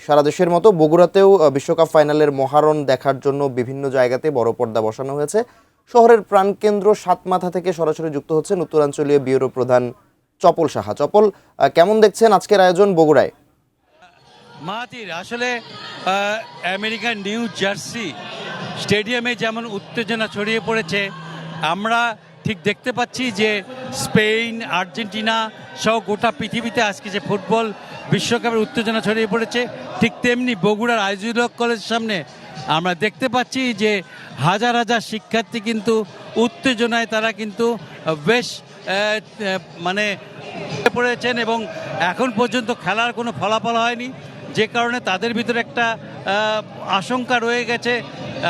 সারা দেশের মতো বগুড়াতেও বিশ্বকাপ ফাইনালের মহারণ দেখার জন্য বিভিন্ন জায়গাতে বড় পর্দা বসানো হয়েছে। শহরের প্রাণকেন্দ্র সাতমাথা থেকে সরাসরি যুক্ত হচ্ছেন উত্তরাঞ্চলীয় ব্যুরো প্রধান চপল সাহা। চপল, কেমন দেখছেন আজকের আয়োজন বগুড়ায়? মাহাতির, আসলে আমেরিকার নিউ জার্সি স্টেডিয়ামে যেমন উত্তেজনা ছড়িয়ে পড়েছে, আমরা ঠিক দেখতে পাচ্ছি যে স্পেন, আর্জেন্টিনা সহ গোটা পৃথিবীতে আজকে যে ফুটবল বিশ্বকাপের উত্তেজনা ছড়িয়ে পড়েছে, ঠিক তেমনি বগুড়ার আইজিউল হক কলেজের সামনে আমরা দেখতে পাচ্ছি যে হাজার হাজার শিক্ষার্থী কিন্তু উত্তেজনায় তারা কিন্তু বেশ মানে পড়েছেন এবং এখন পর্যন্ত খেলার কোনো ফলাফল হয়নি, যে কারণে তাদের ভিতরে একটা আশঙ্কা রয়ে গেছে।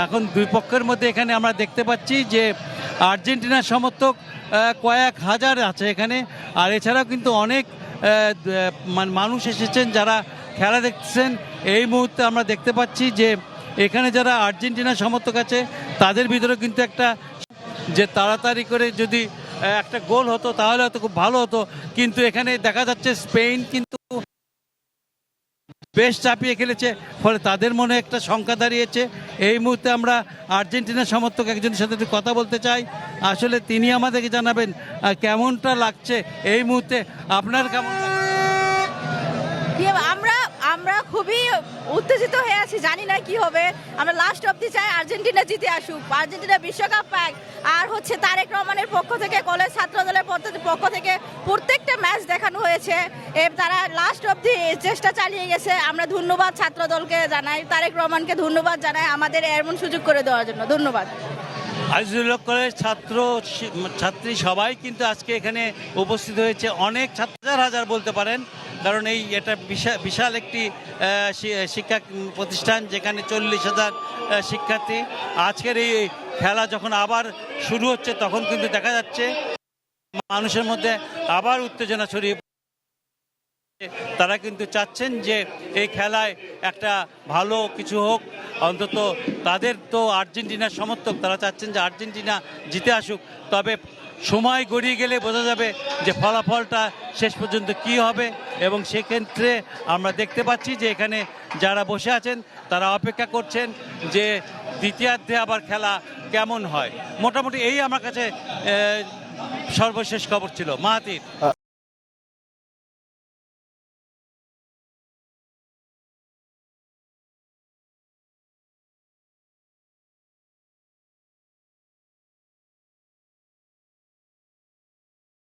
এখন দুই পক্ষের মধ্যে এখানে আমরা দেখতে পাচ্ছি যে আর্জেন্টিনার সমর্থক কয়েক হাজার আছে এখানে, আর এছাড়াও কিন্তু অনেক মানুষ এসেছেন যারা খেলা দেখছেন। এই মুহূর্তে আমরা দেখতে পাচ্ছি যে এখানে যারা আর্জেন্টিনার সমর্থক আছে তাদের ভিতরে কিন্তু একটা যে তাড়াতাড়ি করে যদি একটা গোল হতো তাহলে হয়তো খুব ভালো হতো, কিন্তু এখানে দেখা যাচ্ছে স্পেন কিন্তু বেশ চাপিয়ে খেলেছে, ফলে তাদের মনে একটা শঙ্কা দাঁড়িয়েছে। এই মুহূর্তে আমরা আর্জেন্টিনার সমর্থক একজনের সাথে একটু কথা বলতে চাই। আসলে তিনি আমাদেরকে জানাবেন কেমনটা লাগছে এই মুহূর্তে। আপনার কেমন লাগছে? আমরা খুবই উত্তেজিত হয়ে আছি, জানি না কি হবে। আমরা লাস্ট অবধি চাই আর্জেন্টিনা জিতে আসুক, আর্জেন্টিনা বিশ্বকাপ পাক। আর হচ্ছে তারেক রহমানের পক্ষ থেকে, কলেজ ছাত্র দলের পক্ষ থেকে প্রত্যেকটা ম্যাচ দেখানো হয়েছে, তারা লাস্ট অবধি চেষ্টা চালিয়ে গেছে। আমরা ধন্যবাদ ছাত্র দলকে জানাই, তারেক রহমানকে ধন্যবাদ জানাই আমাদের এমন সুযোগ করে দেওয়ার জন্য। ধন্যবাদ। আইজিউল হক কলেজ ছাত্রী সবাই কিন্তু আজকে এখানে উপস্থিত হয়েছে, অনেক হাজার হাজার বলতে পারেন, কারণ এটা বিশাল একটি শিক্ষা প্রতিষ্ঠান যেখানে 40,000 শিক্ষার্থী। আজকের এই খেলা যখন আবার শুরু হচ্ছে তখন কিন্তু দেখা যাচ্ছে মানুষের মধ্যে আবার উত্তেজনা ছড়িয়ে, তারা কিন্তু চাচ্ছেন যে এই খেলায় একটা ভালো কিছু হোক। অন্তত তাদের তো আর্জেন্টিনার সমর্থক, তারা চাচ্ছেন যে আর্জেন্টিনা জিতে আসুক। তবে সময় গড়িয়ে গেলে বোঝা যাবে যে ফলাফলটা শেষ পর্যন্ত কি হবে, এবং সেক্ষেত্রে আমরা দেখতে পাচ্ছি যে এখানে যারা বসে আছেন তারা অপেক্ষা করছেন যে দ্বিতীয়ার্ধে আবার খেলা কেমন হয়। মোটামুটি এই আমার কাছে সর্বশেষ খবর ছিল। মাহাতির।